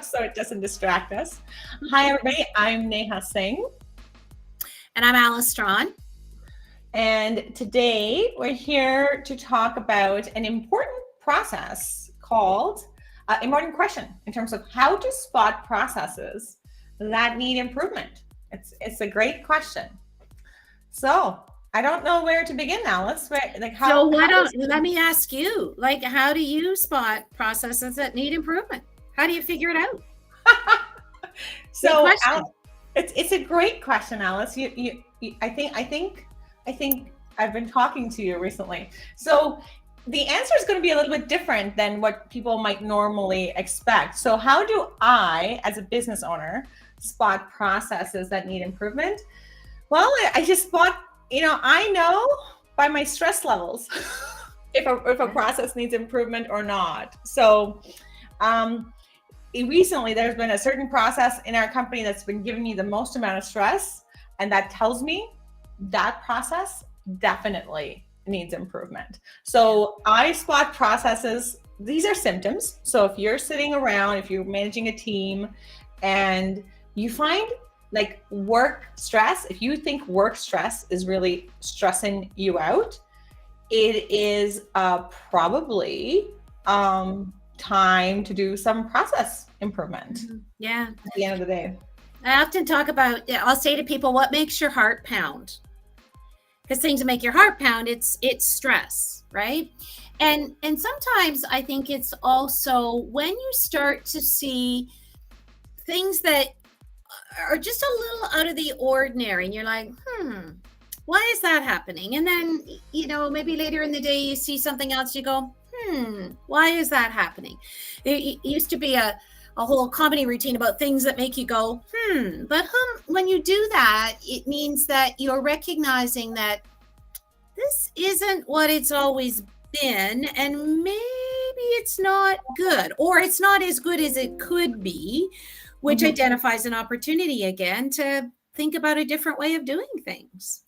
so it doesn't distract us. Hi, everybody. I'm Neha Singh. And I'm Alice Strawn. And today we're here to talk about an important process called important question in terms of how to spot processes that need improvement. It's a great question. So I don't know where to begin, Alice. Let me ask you, how do you spot processes that need improvement? How do you figure it out? So Alice, it's a great question, Alice. I think I've been talking to you recently. So the answer is going to be a little bit different than what people might normally expect. So how do I, as a business owner, spot processes that need improvement? Well, I just spot, I know by my stress levels if a process needs improvement or not. So recently there's been a certain process in our company that's been giving me the most amount of stress, and that tells me that process definitely needs improvement. So I spot processes. These are symptoms. So if you're sitting around, if you're managing a team and you find like work stress, if you think work stress is really stressing you out, it is probably time to do some process improvement. Yeah. At the end of the day. I often talk about, I'll say to people, what makes your heart pound? Because things that make your heart pound, it's stress, right? And sometimes I think it's also when you start to see things that are just a little out of the ordinary and you're like, why is that happening? And then, maybe later in the day you see something else, you go, why is that happening? It used to be a whole comedy routine about things that make you go, but when you do that, it means that you're recognizing that this isn't what it's always been, and maybe it's not good, or it's not as good as it could be, which identifies an opportunity again to think about a different way of doing things.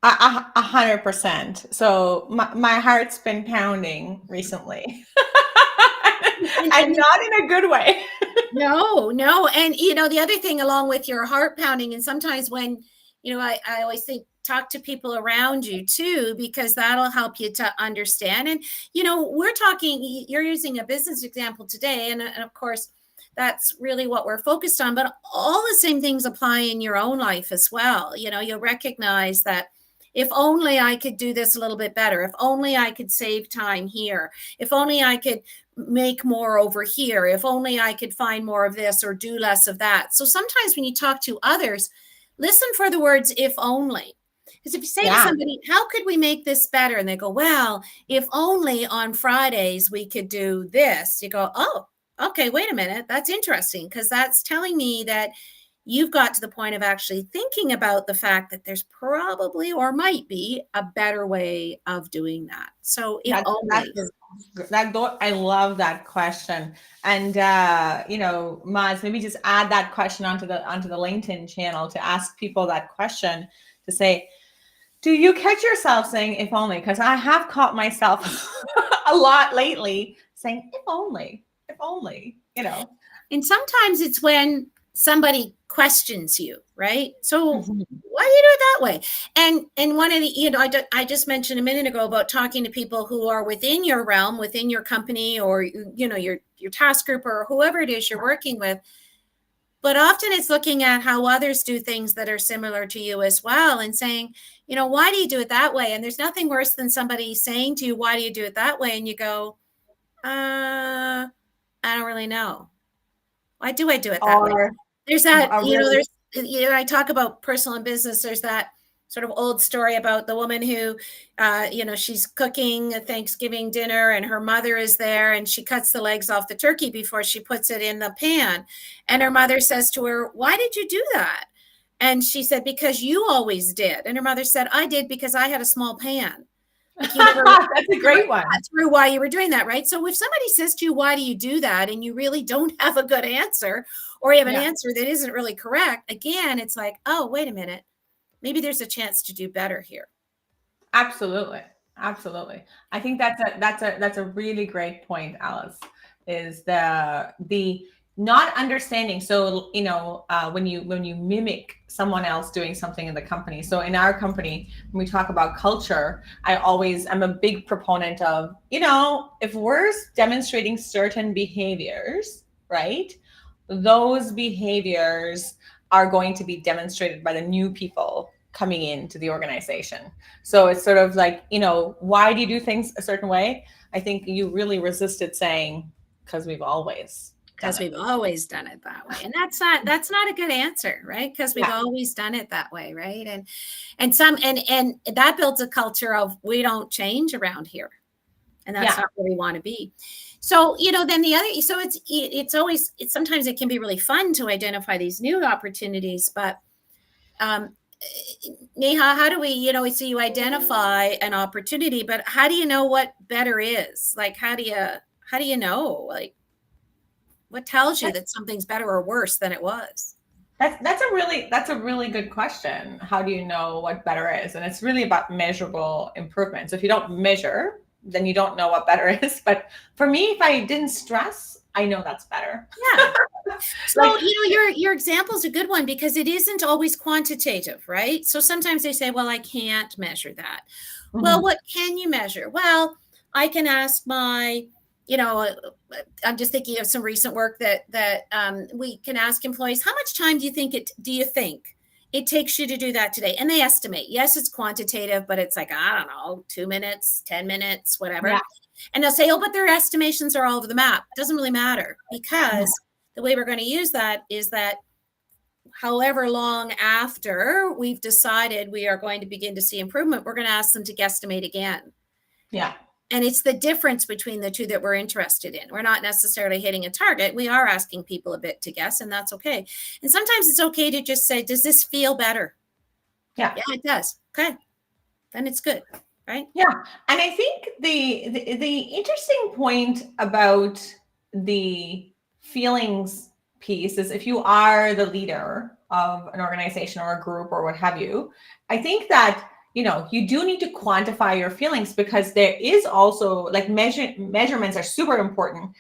100%. So my heart's been pounding recently. And not in a good way. No. And, the other thing along with your heart pounding, and sometimes when, I always think, talk to people around you too, because that'll help you to understand. And, we're talking, you're using a business example today. And of course, that's really what we're focused on. But all the same things apply in your own life as well. You'll recognize that if only I could do this a little bit better, if only I could save time here, if only I could make more over here, if only I could find more of this or do less of that. So sometimes when you talk to others, listen for the words if only. Because if you say to somebody, how could we make this better? And they go, well, if only on Fridays we could do this. You go, oh, okay, wait a minute. That's interesting, because that's telling me that you've got to the point of actually thinking about the fact that there's probably or might be a better way of doing that. So I love that question. And Maz, maybe just add that question onto the LinkedIn channel to ask people that question, to say, do you catch yourself saying if only? Because I have caught myself a lot lately saying if only, And sometimes it's when somebody questions you, right? So why do you do it that way? And one of the, I just mentioned a minute ago about talking to people who are within your realm, within your company, or your task group, or whoever it is you're working with. But often it's looking at how others do things that are similar to you as well, and saying, why do you do it that way? And there's nothing worse than somebody saying to you, why do you do it that way? And you go, I don't really know. Why do I do it that way? There's that, I talk about personal and business. There's that sort of old story about the woman who, she's cooking a Thanksgiving dinner and her mother is there, and she cuts the legs off the turkey before she puts it in the pan. And her mother says to her, why did you do that? And she said, because you always did. And her mother said, I did because I had a small pan. Like that's a great one. Through why you were doing that, right? So if somebody says to you, why do you do that? And you really don't have a good answer, or you have an answer that isn't really correct, again, it's like, oh, wait a minute. Maybe there's a chance to do better here. Absolutely. I think that's a really great point, Alice, is the not understanding. So, when you mimic someone else doing something in the company. So in our company, when we talk about culture, I'm a big proponent of, if we're demonstrating certain behaviors, right? Those behaviors are going to be demonstrated by the new people coming into the organization. So it's sort of like, why do you do things a certain way? I think you really resisted saying, because we've always because we've always done it that way, and that's not a good answer, right? Because we've always done it that way, right? And that builds a culture of we don't change around here, and that's not where we want to be. So then the other, so it's sometimes it can be really fun to identify these new opportunities, but Neha, how do we, so you identify an opportunity, but how do you know what better is? Like, how do you know, like, what tells you that something's better or worse than it was? That's a really good question. How do you know what better is? And it's really about measurable improvements. If you don't measure, then you don't know what better is. But for me, if I didn't stress, I know that's better. Yeah. So, your example is a good one because it isn't always quantitative, right? So sometimes they say, well, I can't measure that. Mm-hmm. Well, what can you measure? Well, I can ask my, I'm just thinking of some recent work that we can ask employees, how much time do you think it takes you to do that today? And they estimate. Yes, it's quantitative, but it's like, I don't know, 2 minutes, 10 minutes, whatever. Yeah. And they'll say, oh, but their estimations are all over the map. It doesn't really matter because the way we're going to use that is that however long after we've decided we are going to begin to see improvement, we're going to ask them to guesstimate again. Yeah. And it's the difference between the two that we're interested in. We're not necessarily hitting a target. We are asking people a bit to guess, and that's okay. And sometimes it's okay to just say, does this feel better? Yeah. Yeah, it does. Okay. Then it's good. Right. Yeah. And I think the interesting point about the feelings piece is if you are the leader of an organization or a group or what have you, I think that, you do need to quantify your feelings because there is also like measurements are super important.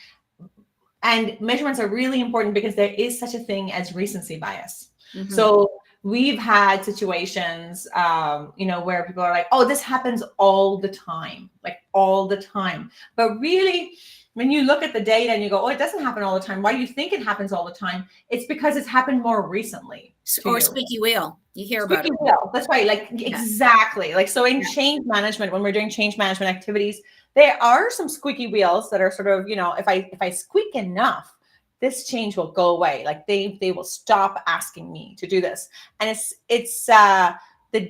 And measurements are really important because there is such a thing as recency bias. Mm-hmm. So we've had situations, where people are like, oh, this happens all the time, like all the time. But really, when you look at the data and you go, oh, it doesn't happen all the time. Why do you think it happens all the time? It's because it's happened more recently. Or squeaky wheel. You hear about it. Wheel. That's right. Like, exactly. Like, so in change management, when we're doing change management activities, there are some squeaky wheels that are sort of, if I squeak enough, this change will go away. Like they will stop asking me to do this. And it's the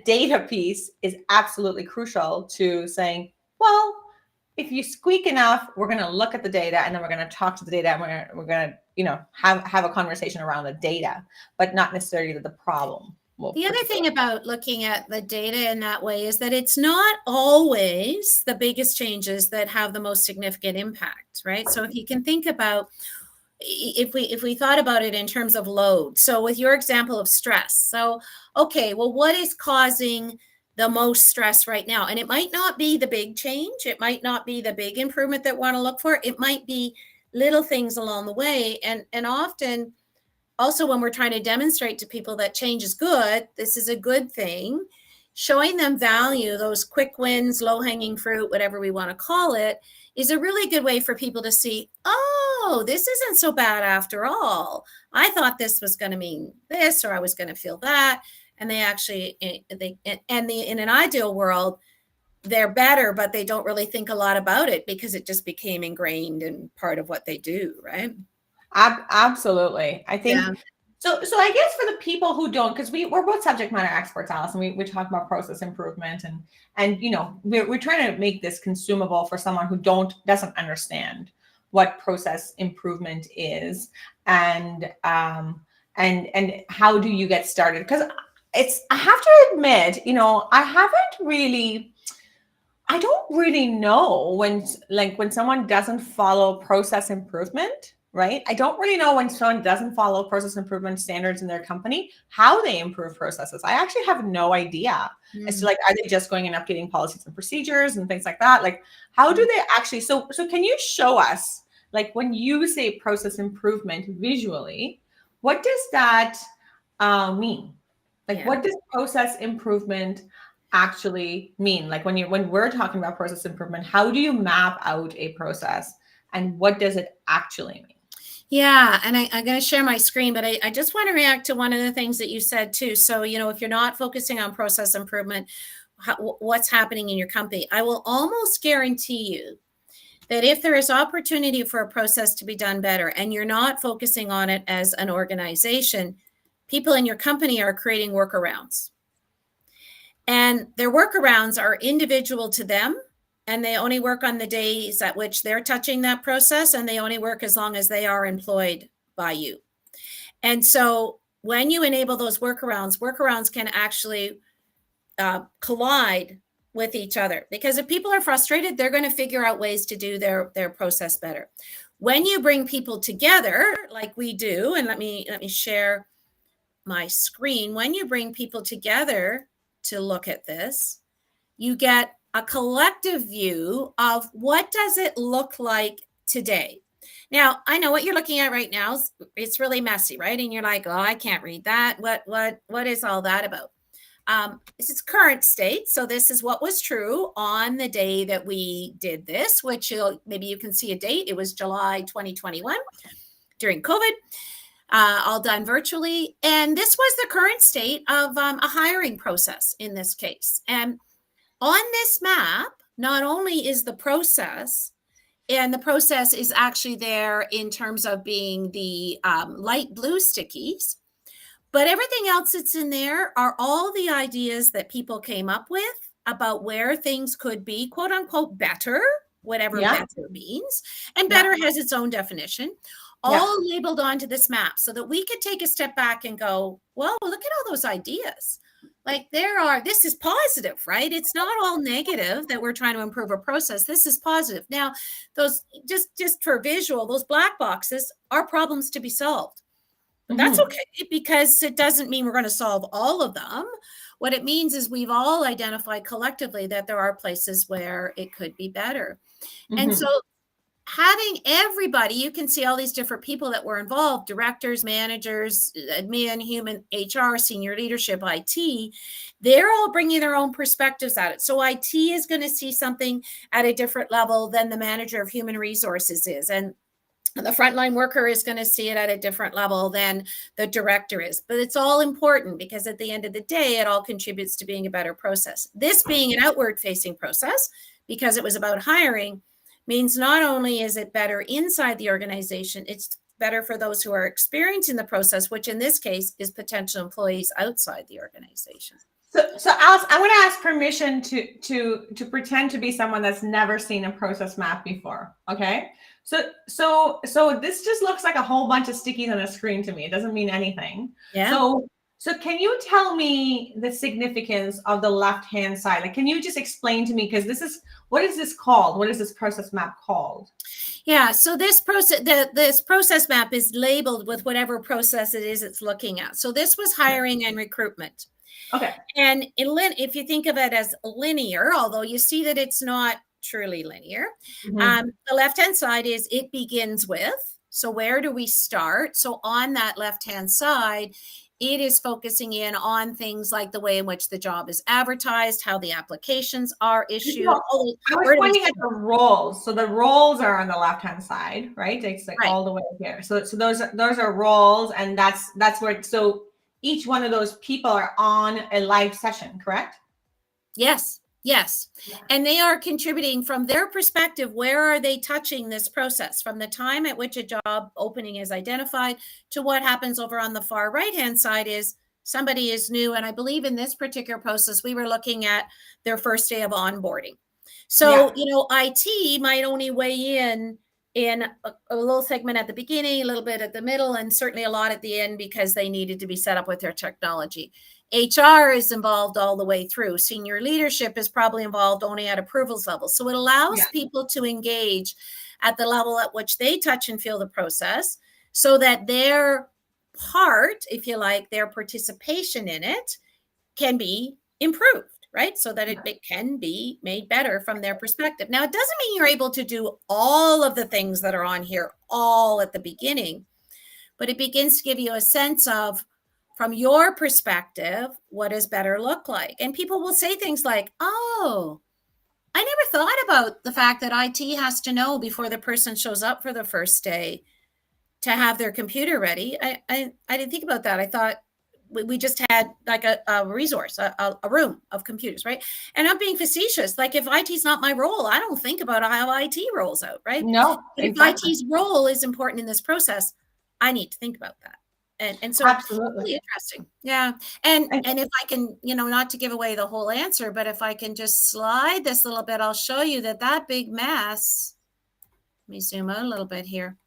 data piece is absolutely crucial to saying, well, if you squeak enough, we're going to look at the data and then we're going to talk to the data and we're going to, have a conversation around the data, but not necessarily the problem. The other thing about looking at the data in that way is that it's not always the biggest changes that have the most significant impact, right? So if you can think about, if we thought about it in terms of load, so with your example of stress, so, okay, well, what is causing the most stress right now? And it might not be the big change. It might not be the big improvement that we want to look for. It might be little things along the way. And often also when we're trying to demonstrate to people that change is good, this is a good thing, showing them value, those quick wins, low-hanging fruit, whatever we want to call it, is a really good way for people to see, oh, this isn't so bad after all. I thought this was going to mean this, or I was going to feel that. And they actually, in an ideal world, they're better, but they don't really think a lot about it because it just became ingrained in part of what they do, right? Absolutely. I think so I guess for the people who don't, because we're both subject matter experts, Alice, and we talk about process improvement and we're trying to make this consumable for someone who doesn't understand what process improvement is and how do you get started? Because I have to admit, I don't really know when someone doesn't follow process improvement, right? I don't really know when someone doesn't follow process improvement standards in their company, how they improve processes. I actually have no idea as to are they just going and updating policies and procedures and things like that? Like, how do they actually, so can you show us like when you say process improvement visually, what does that mean? Like, Yeah. what does process improvement actually mean? Like when we're talking about process improvement, how do you map out a process, and what does it actually mean? Yeah, and I'm going to share my screen, but I just want to react to one of the things that you said too. So, if you're not focusing on process improvement, what's happening in your company? I will almost guarantee you that if there is opportunity for a process to be done better and you're not focusing on it as an organization, people in your company are creating workarounds. And their workarounds are individual to them, and they only work on the days at which they're touching that process, and they only work as long as they are employed by you. And so when you enable those workarounds can actually collide with each other, because if people are frustrated, they're going to figure out ways to do their process better. When you bring people together like we do, and let me share my screen. When you bring people together to look at this, you get a collective view of what does it look like today. Now, I know what you're looking at right now. It's really messy, right? And you're like, oh, I can't read that. What is all that about? This is current state. So this is what was true on the day that we did this, which maybe you can see a date. It was July 2021 during COVID. All done virtually. And this was the current state of a hiring process in this case. And on this map, not only is the process, and the process is actually there in terms of being the light blue stickies, but everything else that's in there are all the ideas that people came up with about where things could be, quote unquote, better, whatever better means. And better has its own definition, all labeled onto this map so that we could take a step back and go, well, look at all those ideas. Like this is positive, right? It's not all negative that we're trying to improve a process. This is positive. Now, those just for visual, those black boxes are problems to be solved. But that's okay, because it doesn't mean we're going to solve all of them. What it means is we've all identified collectively that there are places where it could be better. And so having everybody, you can see all these different people that were involved, directors, managers, admin, human, HR, senior leadership, IT, they're all bringing their own perspectives at it. So IT is going to see something at a different level than the manager of human resources is. And the frontline worker is going to see it at a different level than the director is. But it's all important because at the end of the day, it all contributes to being a better process. This being an outward facing process, because it was about hiring, means not only is it better inside the organization, it's better for those who are experiencing the process, which in this case is potential employees outside the organization. So Alice, I'm going to ask permission to pretend to be someone that's never seen a process map before. Okay. So this just looks like a whole bunch of stickies on a screen to me. It doesn't mean anything. Yeah. So can you tell me the significance of the left-hand side? Like, can you just explain to me, because what is this called? What is this process map called? Yeah, so this process map is labeled with whatever process it is it's looking at. So this was hiring and recruitment. Okay. And if you think of it as linear, although you see that it's not truly linear, the left-hand side is it begins with. So where do we start? So on that left-hand side, it is focusing in on things like the way in which the job is advertised, how the applications are issued. I was pointing at the roles. So the roles are on the left-hand side, right? It's like all the way here. So those are roles, and that's where. So each one of those people are on a live session, correct? Yes. And they are contributing from their perspective. Where are they touching this process from the time at which a job opening is identified to what happens over on the far right-hand side is somebody is new. And I believe in this particular process, we were looking at their first day of onboarding. So, IT might only weigh in a little segment at the beginning, a little bit at the middle, and certainly a lot at the end because they needed to be set up with their technology. HR is involved all the way through. Senior leadership is probably involved only at approvals level. So it allows people to engage at the level at which they touch and feel the process so that their part, if you like, their participation in it can be improved. right? So that it can be made better from their perspective. Now, it doesn't mean you're able to do all of the things that are on here all at the beginning, but it begins to give you a sense of, from your perspective, what does better look like? And people will say things like, oh, I never thought about the fact that IT has to know before the person shows up for the first day to have their computer ready. I didn't think about that. I thought we just had like a resource, a room of computers, right? And I'm being facetious. Like, if IT's not my role, I don't think about how IT rolls out, right? No, but exactly. If IT's role is important in this process, I need to think about that. And so Absolutely. really interesting. Yeah. And if I can, not to give away the whole answer, but if I can just slide this a little bit, I'll show you that big mess. Let me zoom out a little bit here.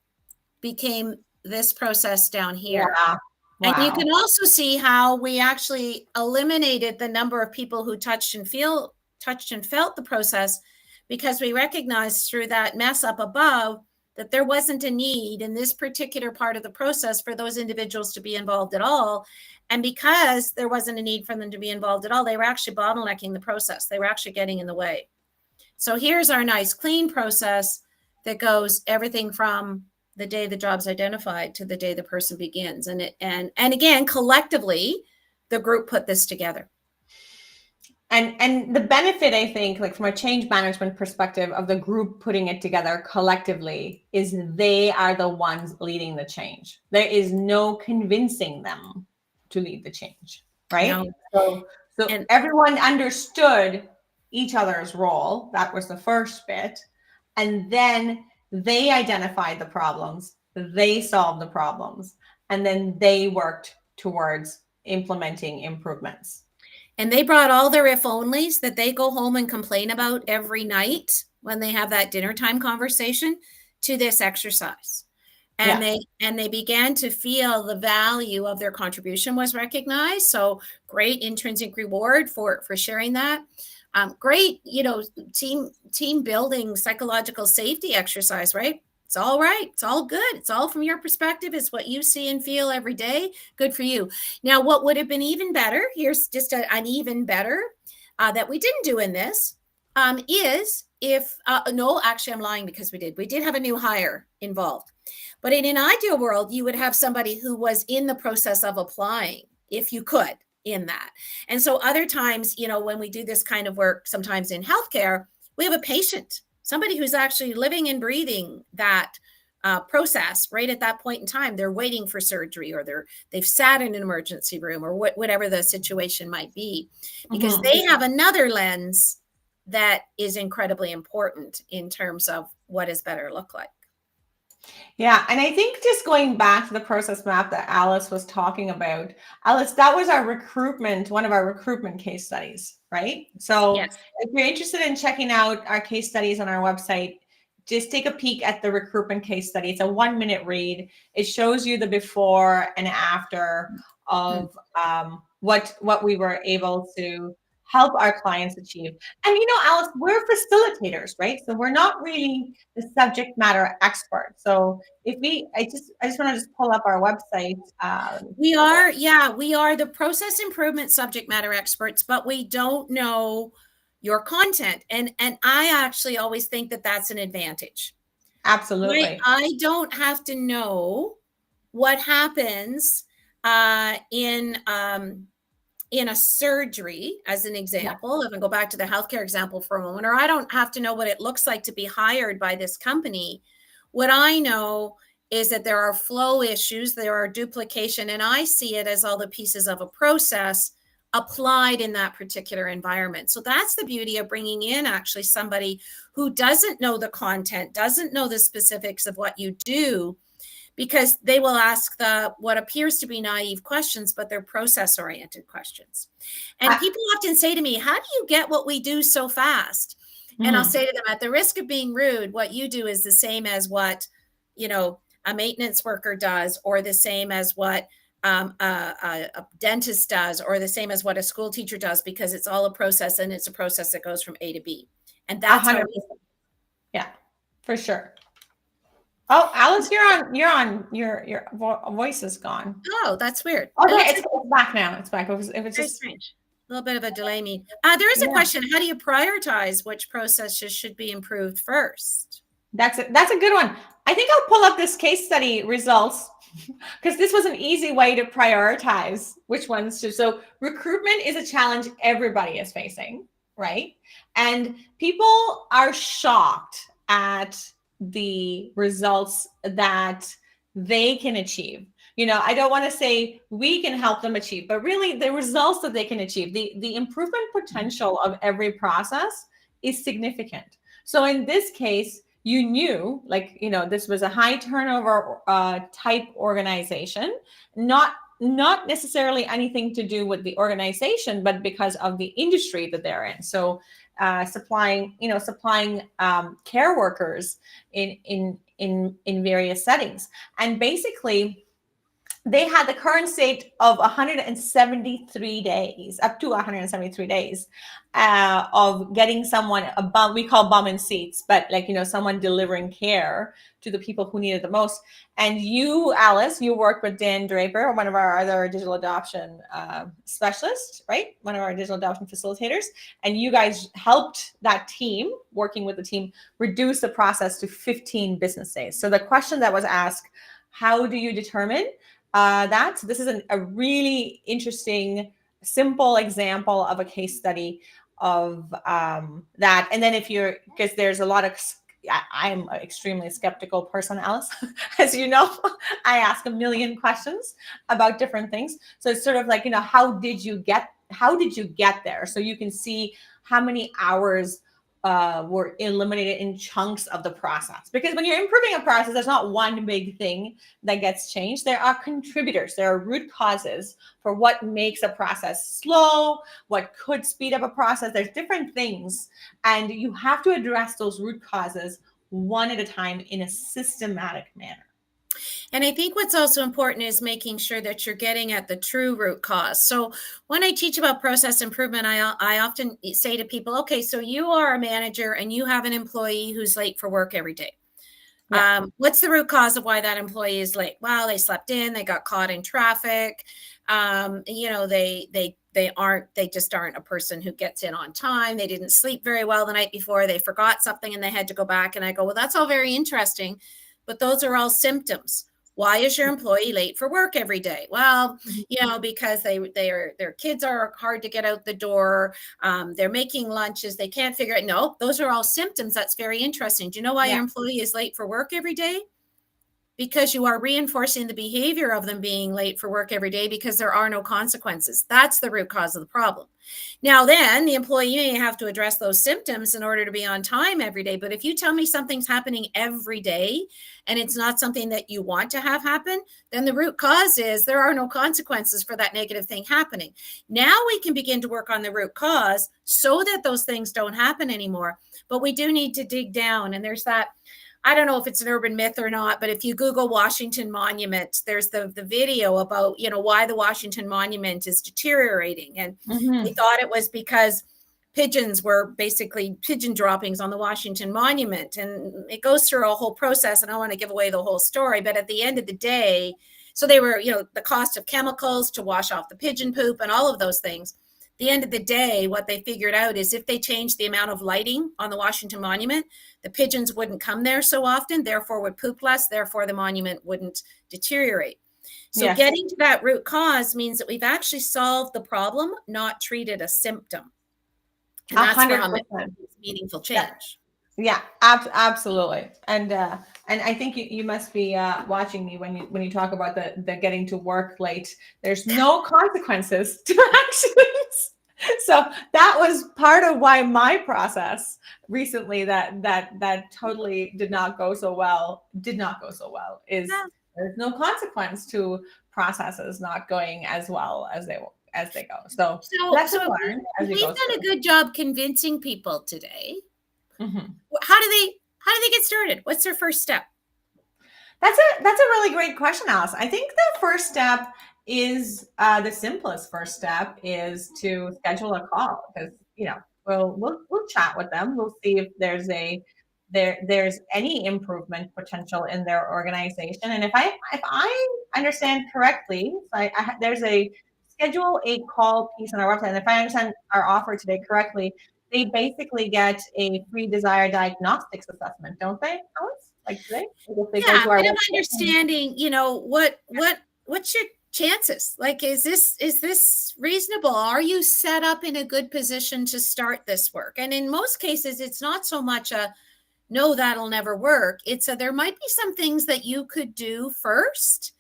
Became this process down here. Yeah. Wow. And you can also see how we actually eliminated the number of people who touched and felt the process, because we recognized through that mess up above that there wasn't a need in this particular part of the process for those individuals to be involved at all. And because there wasn't a need for them to be involved at all, they were actually bottlenecking the process. They were actually getting in the way. So here's our nice clean process that goes everything from the day the job's identified to the day the person begins. And again, collectively, the group put this together. And the benefit, I think, like from a change management perspective of the group putting it together collectively, is they are the ones leading the change. There is no convincing them to lead the change, right? No. So everyone understood each other's role. That was the first bit. And then they identified the problems, they solved the problems, and then they worked towards implementing improvements. And they brought all their if onlys that they go home and complain about every night when they have that dinner time conversation to this exercise. And they began to feel the value of their contribution was recognized. So great intrinsic reward for sharing that. Great, team building psychological safety exercise, right? It's all right. It's all good. It's all from your perspective. It's what you see and feel every day. Good for you. Now, what would have been even better, here's just an even better that we didn't do in this, is if, no, actually I'm lying, because we did have a new hire involved. But in an ideal world, you would have somebody who was in the process of applying, if you could, in that. And so other times, when we do this kind of work, sometimes in healthcare, we have a patient, somebody who's actually living and breathing that process right at that point in time. They're waiting for surgery, or they've sat in an emergency room, or whatever the situation might be, because they have another lens that is incredibly important in terms of what does better look like. Yeah. And I think just going back to the process map that Alice was talking about, Alice, that was one of our recruitment case studies, right? So yes. If you're interested in checking out our case studies on our website, just take a peek at the recruitment case study. It's a 1-minute read. It shows you the before and after of what we were able to help our clients achieve. And Alice, we're facilitators, right? So we're not really the subject matter expert. So I just want to pull up our website. We are the process improvement subject matter experts, but we don't know your content. And I actually always think that that's an advantage. Absolutely. I don't have to know what happens in a surgery, as an example, if I go back to the healthcare example for a moment, or I don't have to know what it looks like to be hired by this company. What I know is that there are flow issues, there are duplication, and I see it as all the pieces of a process applied in that particular environment. So that's the beauty of bringing in actually somebody who doesn't know the content, doesn't know the specifics of what you do, because they will ask what appears to be naive questions, but they're process-oriented questions. And people often say to me, how do you get what we do so fast? And I'll say to them, at the risk of being rude, what you do is the same as what, a maintenance worker does, or the same as what a dentist does, or the same as what a school teacher does, because it's all a process, and it's a process that goes from A to B. And that's 100%. Yeah, for sure. Oh, Alice, your voice is gone. Oh, that's weird. Okay, it's back now. It's back. It was just strange. little bit of a delay me. There is a Yeah. question. How do you prioritize which processes should be improved first? That's a good one. I think I'll pull up this case study results because this was an easy way to prioritize which ones to. So recruitment is a challenge everybody is facing, right? And people are shocked at the results that they can achieve. I don't want to say we can help them achieve, but really the results that they can achieve, the improvement potential of every process is significant. So in this case, you knew, like, this was a high turnover type organization, not necessarily anything to do with the organization, but because of the industry that they're in. So supplying care workers in various settings. And basically they had the current state of 173 days, up to 173 days, of getting someone a bum. We call bum in seats, but someone delivering care to the people who need it the most. And you, Alice, you worked with Dan Draper, one of our other digital adoption specialists, right? One of our digital adoption facilitators. And you guys helped that team, working with the team, reduce the process to 15 business days. So the question that was asked, how do you determine that? So this is a really interesting, simple example of a case study of that. And then because there's a lot of, I'm an extremely skeptical person, Alice. As you know, I ask a million questions about different things. So it's sort of like, how did you get there? So you can see how many hours were eliminated in chunks of the process. Because when you're improving a process, there's not one big thing that gets changed. There are contributors. There are root causes for what makes a process slow, what could speed up a process. There's different things. And you have to address those root causes one at a time in a systematic manner. And I think what's also important is making sure that you're getting at the true root cause. So when I teach about process improvement, I often say to people, okay, so you are a manager and you have an employee who's late for work every day. Yeah. What's the root cause of why that employee is late? Well, they slept in, they got caught in traffic. They just aren't a person who gets in on time. They didn't sleep very well the night before. They forgot something and they had to go back. And I go, well, that's all very interesting, but those are all symptoms. Why is your employee late for work every day? Well, because their kids are hard to get out the door. They're making lunches. They can't figure it. No, those are all symptoms. That's very interesting. Do you know why your employee is late for work every day? Because you are reinforcing the behavior of them being late for work every day because there are no consequences. That's the root cause of the problem. Now, then the employee may have to address those symptoms in order to be on time every day. But if you tell me something's happening every day and it's not something that you want to have happen, then the root cause is there are no consequences for that negative thing happening. Now we can begin to work on the root cause so that those things don't happen anymore. But we do need to dig down. And there's that, I don't know if it's an urban myth or not, but if you Google Washington Monument, there's the video about, why the Washington Monument is deteriorating. And they thought it was because pigeons were basically pigeon droppings on the Washington Monument. And it goes through a whole process. And I don't want to give away the whole story, but at the end of the day, so they were, the cost of chemicals to wash off the pigeon poop and all of those things. The end of the day, what they figured out is if they changed the amount of lighting on the Washington Monument, the pigeons wouldn't come there so often, therefore would poop less, therefore the monument wouldn't deteriorate. So getting to that root cause means that we've actually solved the problem, not treated a symptom. And that's 100%. Where meaningful change. Yeah, absolutely. And I think you must be watching me when you talk about the getting to work late. There's no consequences to actions. So that was part of why my process recently that totally did not go so well is there's no consequence to processes not going as well as they go. So that's learned as we go. We've done a good job convincing people today. Mm-hmm. How do they get started? What's their first step? That's a really great question, Alice. I think the first step is the simplest first step is to schedule a call because we'll chat with them. We'll see if there's any improvement potential in their organization. And if I understand correctly, there's a schedule a call piece on our website, and if I understand our offer today correctly, they basically get a free desire diagnostics assessment, don't they, Alice? Like today, if they go Yeah, to a our bit of website. understanding, what's your chances? Like, is this reasonable? Are you set up in a good position to start this work? And in most cases, it's not so much a no, that'll never work. It's there might be some things that you could do first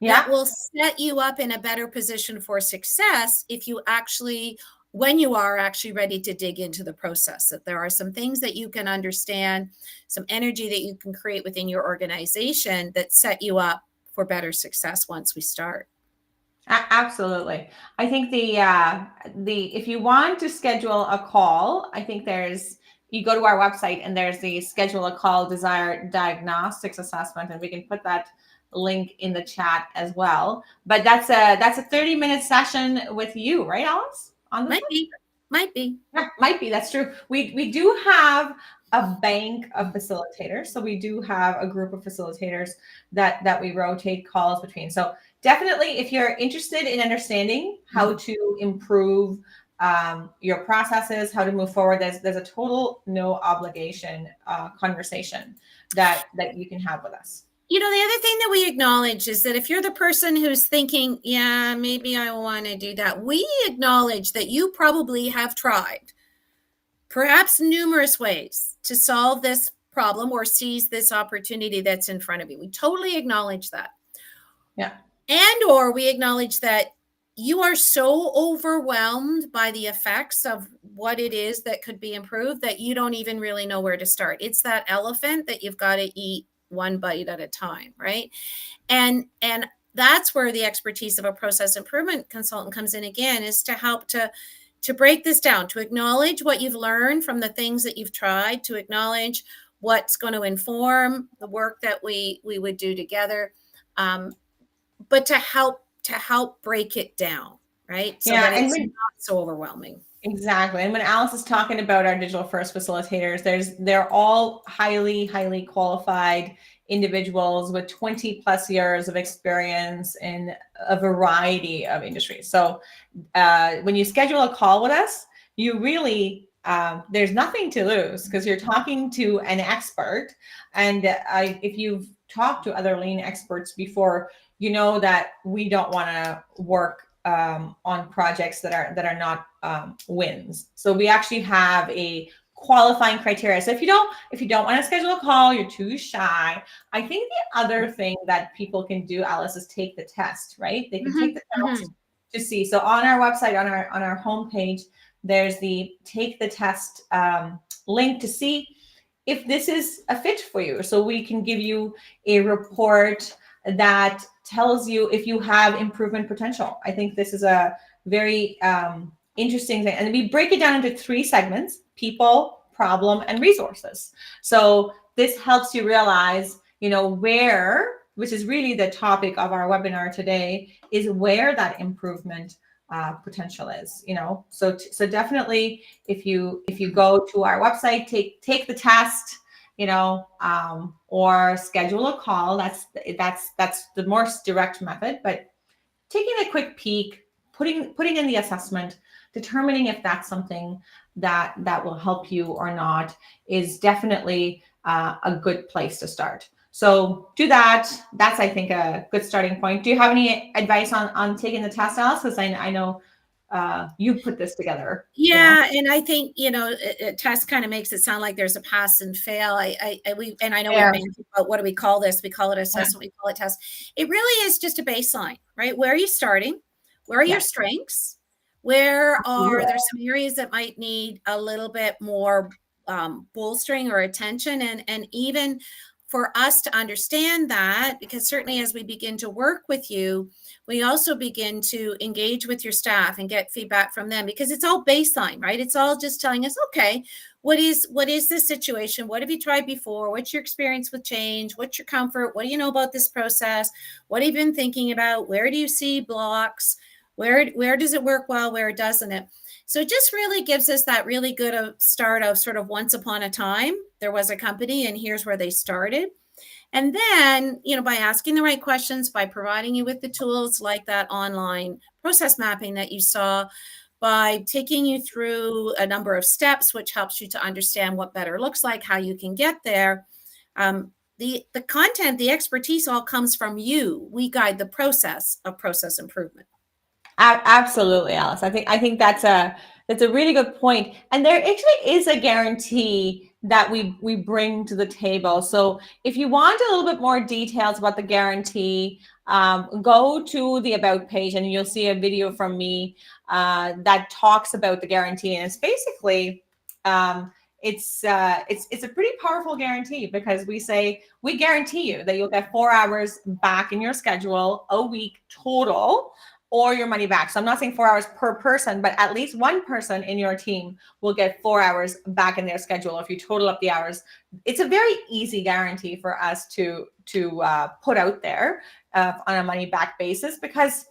that Yeah, will set you up in a better position for success if you actually, when you are actually ready to dig into the process, that there are some things that you can understand, some energy that you can create within your organization that set you up for better success once we start. absolutely. I think the if you want to schedule a call, I think you go to our website and there's the schedule a call desire diagnostics assessment, and we can put that link in the chat as well. But that's a 30-minute session with you, right, Alice? On this Might one? be, might be. Yeah, might be. That's true. We do have a bank of facilitators. So we do have a group of facilitators that we rotate calls between. So definitely, if you're interested in understanding how to improve your processes, how to move forward, there's a total no obligation conversation that you can have with us. The other thing that we acknowledge is that if you're the person who's thinking, yeah, maybe I want to do that, we acknowledge that you probably have tried perhaps numerous ways to solve this problem or seize this opportunity that's in front of you. We totally acknowledge that. Yeah. And or we acknowledge that you are so overwhelmed by the effects of what it is that could be improved that you don't even really know where to start. It's that elephant that you've got to eat one bite at a time, right? And that's where the expertise of a process improvement consultant comes in again, is to help to break this down, to acknowledge what you've learned from the things that you've tried, to acknowledge what's going to inform the work that we would do together, but to help break it down, right? So that it's not so overwhelming. Exactly. And when Alice is talking about our digital first facilitators, they're all highly qualified individuals with 20 plus years of experience in a variety of industries. So when you schedule a call with us, you really there's nothing to lose because you're talking to an expert. And if you've talked to other lean experts before, you know that we don't want to work on projects that are not wins. So we actually have a qualifying criteria. So if you don't want to schedule a call, you're too shy. I think the other thing that people can do, Alice, is take the test, right? They can take the test to see. So on our website, on our homepage, there's the take the test link to see if this is a fit for you. So we can give you a report that tells you if you have improvement potential. I think this is a very interesting thing. And we break it down into 3 segments: people, problem, and resources. So this helps you realize, where, which is really the topic of our webinar today, is where that improvement potential is. So definitely, if you go to our website, take the test, or schedule a call. That's the most direct method. But taking a quick peek, putting in the assessment, determining if that's something that will help you or not, is definitely a good place to start. So do that. That's, I think, a good starting point. Do you have any advice on taking the test, Alice? Because I know you put this together. Yeah, and I think a test kind of makes it sound like there's a pass and fail. I know we've mentioned about what do we call this? We call it assessment. We call it test. It really is just a baseline, right? Where are you starting? Where are your strengths? Where are there some areas that might need a little bit more bolstering or attention, and even for us to understand that, because certainly as we begin to work with you, we also begin to engage with your staff and get feedback from them, because it's all baseline, right? It's all just telling us, okay, what is this situation? What have you tried before? What's your experience with change? What's your comfort? What do you know about this process? What have you been thinking about? Where do you see blocks? Where does it work well? Where doesn't it? So it just really gives us that really good start of sort of once upon a time, there was a company and here's where they started. And then, by asking the right questions, by providing you with the tools like that online process mapping that you saw, by taking you through a number of steps, which helps you to understand what better looks like, how you can get there. The content, the expertise all comes from you. We guide the process of process improvement. Absolutely, Alice. I think that's a really good point. And there actually is a guarantee that we bring to the table. So if you want a little bit more details about the guarantee, go to the About page and you'll see a video from me that talks about the guarantee. And it's basically it's a pretty powerful guarantee, because we guarantee you that you'll get 4 hours back in your schedule a week total, or your money back. So I'm not saying 4 hours per person, but at least one person in your team will get 4 hours back in their schedule if you total up the hours. It's a very easy guarantee for us to put out there on a money back basis, because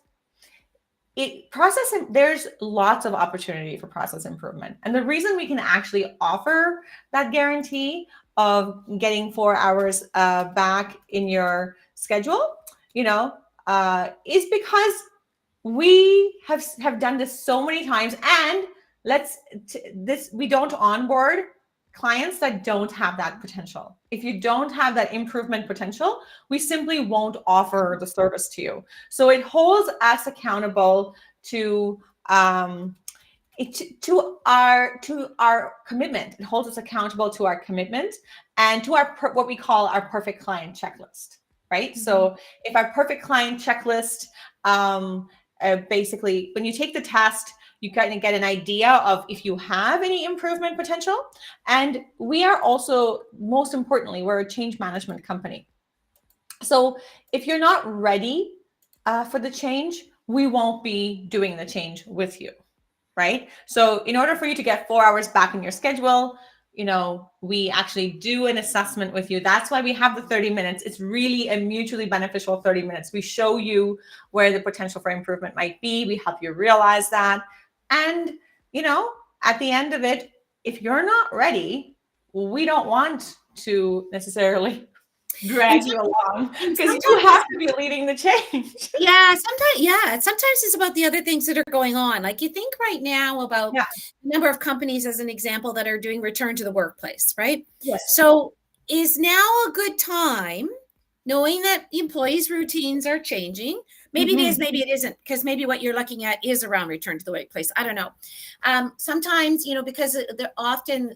there's lots of opportunity for process improvement. And the reason we can actually offer that guarantee of getting 4 hours back in your schedule, is because we have done this so many times. And we don't onboard clients that don't have that potential. If you don't have that improvement potential, we simply won't offer the service to you. So it holds us accountable to our commitment. It holds us accountable to our commitment and to our what we call our perfect client checklist, right? Mm-hmm. So if our perfect client checklist, basically, when you take the test, you kind of get an idea of if you have any improvement potential. And we are also, most importantly, we're a change management company. So if you're not ready for the change, we won't be doing the change with you, right? So in order for you to get 4 hours back in your schedule, we actually do an assessment with you. That's why we have the 30 minutes. It's really a mutually beneficial 30 minutes. We show you where the potential for improvement might be. We help you realize that. And, at the end of it, if you're not ready, we don't want to necessarily drag you along, because you have to be leading the change. Sometimes it's about the other things that are going on. Like, you think right now about the number of companies, as an example, that are doing return to the workplace, right? Yes. So is now a good time, knowing that employees' routines are changing? Maybe it is, maybe it isn't, because maybe what you're looking at is around return to the workplace. I don't know. Sometimes, because they're often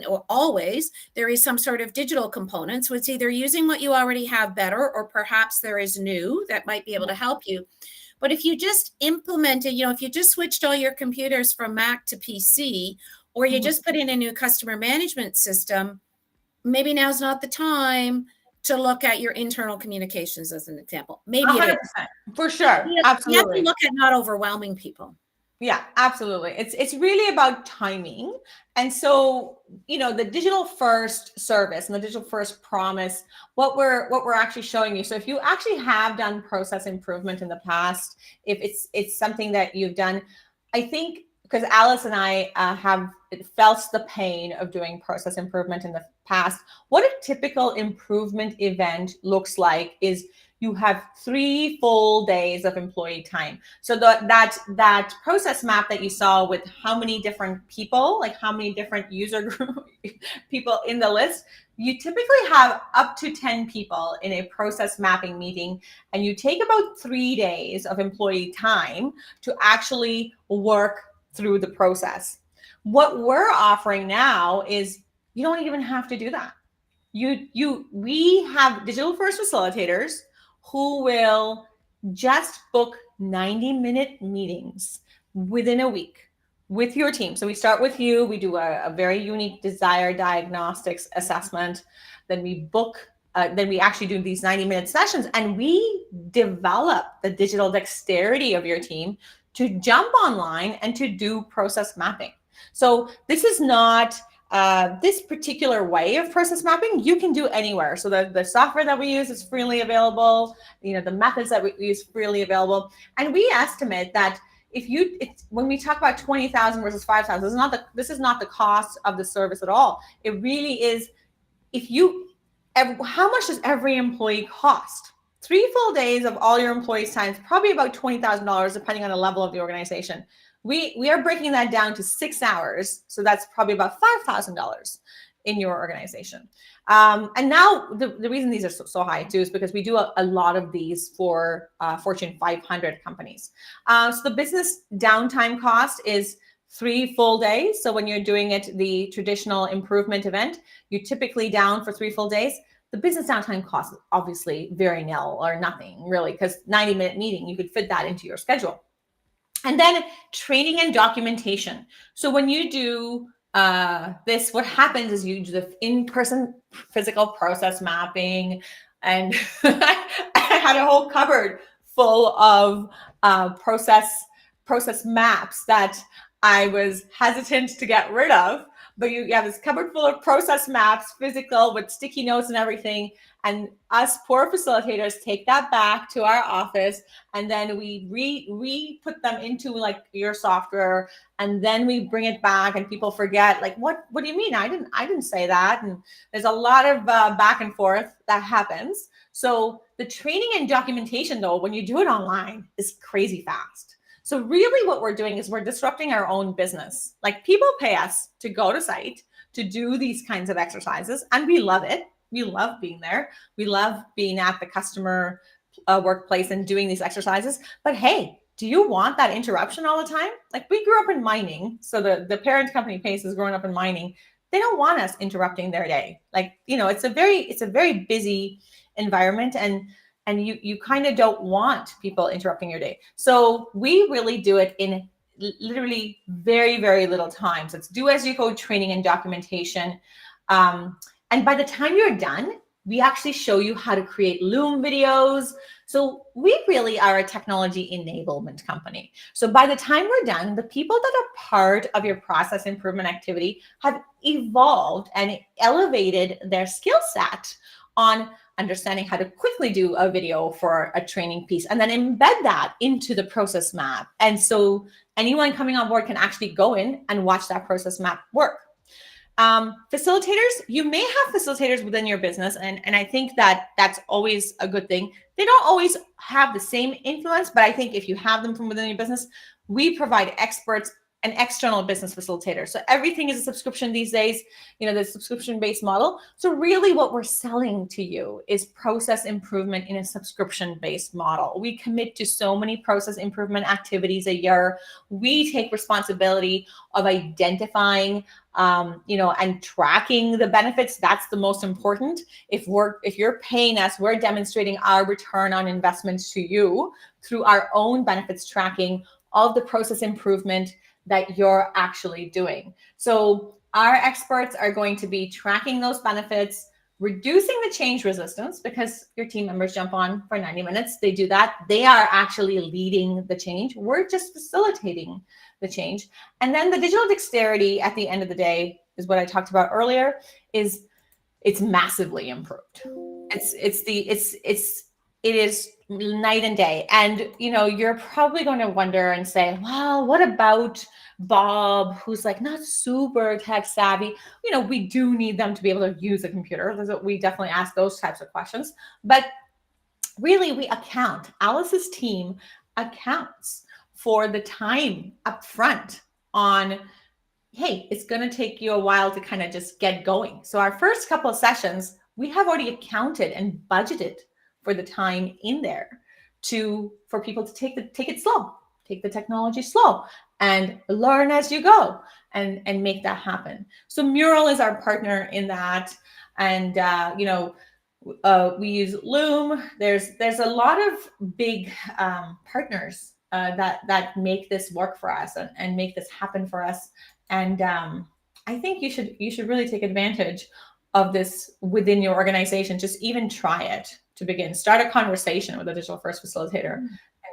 or always, there is some sort of digital component. So it's either using what you already have better, or perhaps there is new that might be able to help you. But if you just implemented, if you just switched all your computers from Mac to PC, or you just put in a new customer management system, maybe now's not the time to look at your internal communications, as an example. Maybe 100%, for sure. Absolutely. You have to look at not overwhelming people. Yeah, absolutely. It's really about timing. And so, the digital first service and the digital first promise, what we're actually showing you. So if you actually have done process improvement in the past, if it's something that you've done, I think, because Alice and I have felt the pain of doing process improvement in the past, what a typical improvement event looks like is you have 3 full days of employee time. So that process map that you saw with how many different people, like how many different user group people in the list, you typically have up to 10 people in a process mapping meeting, and you take about 3 days of employee time to actually work through the process. What we're offering now is you don't even have to do that. We have digital first facilitators who will just book 90-minute meetings within a week with your team. So we start with you. We do a very unique desire diagnostics assessment. Then we then we actually do these 90-minute sessions, and we develop the digital dexterity of your team to jump online and to do process mapping. So this is not this particular way of process mapping you can do anywhere. So the software that we use is freely available. The methods that we use freely available. And we estimate that when we talk about 20,000 versus 5,000, this is not the cost of the service at all. It really is, how much does every employee cost? 3 full days of all your employees' time is probably about $20,000, depending on the level of the organization. We are breaking that down to 6 hours, so that's probably about $5,000 in your organization. And now the reason these are so high too is because we do a lot of these for Fortune 500 companies. So the business downtime cost is 3 full days. So when you're doing it, the traditional improvement event, you're typically down for 3 full days. The business downtime cost is obviously very nil or nothing really, because 90-minute meeting, you could fit that into your schedule. And then training and documentation. So when you do this, what happens is you do the in-person physical process mapping, and I had a whole cupboard full of process maps that I was hesitant to get rid of. But you have this cupboard full of process maps, physical, with sticky notes and everything. And us poor facilitators take that back to our office, and then we put them into like your software, and then we bring it back, and people forget, like, what do you mean? I didn't say that. And there's a lot of back and forth that happens. So the training and documentation, though, when you do it online, is crazy fast. So really what we're doing is we're disrupting our own business. Like, people pay us to go to site to do these kinds of exercises, and we love it. We love being there. We love being at the customer workplace and doing these exercises. But hey, do you want that interruption all the time? Like, we grew up in mining. So the parent company, Pace, is growing up in mining. They don't want us interrupting their day. Like, it's a very busy environment, and you kind of don't want people interrupting your day. So we really do it in literally very, very little time. So it's do as you go training and documentation. And by the time you're done, we actually show you how to create Loom videos. So we really are a technology enablement company. So by the time we're done, the people that are part of your process improvement activity have evolved and elevated their skill set on understanding how to quickly do a video for a training piece, and then embed that into the process map. And so anyone coming on board can actually go in and watch that process map work. Facilitators, you may have facilitators within your business, and I think that that's always a good thing. They don't always have the same influence, but I think if you have them from within your business, we provide experts and external business facilitators. So everything is a subscription these days, the subscription-based model. So really what we're selling to you is process improvement in a subscription-based model. We commit to so many process improvement activities a year. We take responsibility of identifying and tracking the benefits. That's the most important. If you're paying us, we're demonstrating our return on investments to you through our own benefits tracking of the process improvement that you're actually doing. So our experts are going to be tracking those benefits, reducing the change resistance, because your team members jump on for 90 minutes. They do that. They are actually leading the change. We're just facilitating the change. And then the digital dexterity at the end of the day is what I talked about earlier, it's massively improved. It is night and day. And, you're probably going to wonder and say, well, what about Bob, who's like not super tech savvy? We do need them to be able to use a computer. We definitely ask those types of questions. But really, we account. Alice's team accounts for the time up front on, hey, it's going to take you a while to kind of just get going. So our first couple of sessions, we have already accounted and budgeted for the time in there for people to take it slow, take the technology slow, and learn as you go, and make that happen. So Mural is our partner in that, and we use Loom. There's a lot of big partners that make this work for us and make this happen for us. And I think you should really take advantage of this within your organization. Just even try it to begin. Start a conversation with a digital first facilitator and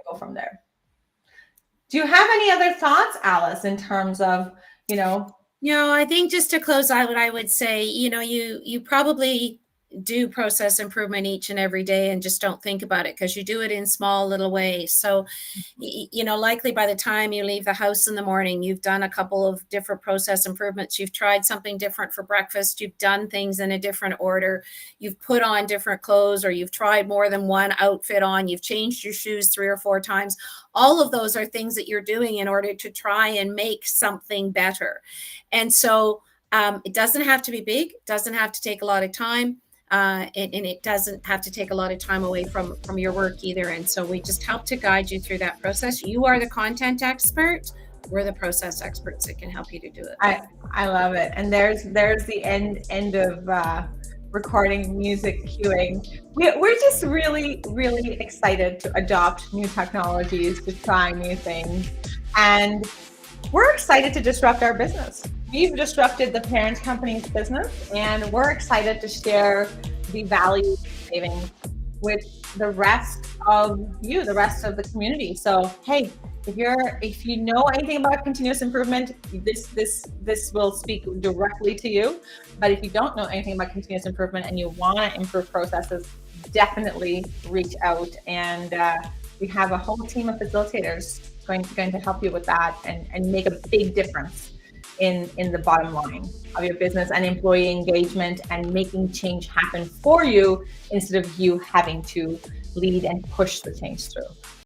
go from there. Do you have any other thoughts, Alice, in terms of, No, I think just to close out, what I would say, you probably do process improvement each and every day and just don't think about it because you do it in small little ways. So, likely by the time you leave the house in the morning, you've done a couple of different process improvements. You've tried something different for breakfast. You've done things in a different order. You've put on different clothes, or you've tried more than one outfit on. You've changed your shoes 3 or 4 times. All of those are things that you're doing in order to try and make something better. And so it doesn't have to be big, doesn't have to take a lot of time. And it doesn't have to take a lot of time away from your work either. And so we just help to guide you through that process. You are the content expert. We're the process experts that can help you to do it. I love it. And there's the end of recording music cueing. We're just really, really excited to adopt new technologies, to try new things. And we're excited to disrupt our business. We've disrupted the parent company's business, and we're excited to share the value savings with the rest of you, the rest of the community. So, hey, if you know anything about continuous improvement, this will speak directly to you. But if you don't know anything about continuous improvement and you want to improve processes, definitely reach out. And we have a whole team of facilitators going to help you with that and make a big difference in the bottom line of your business and employee engagement, and making change happen for you instead of you having to lead and push the change through.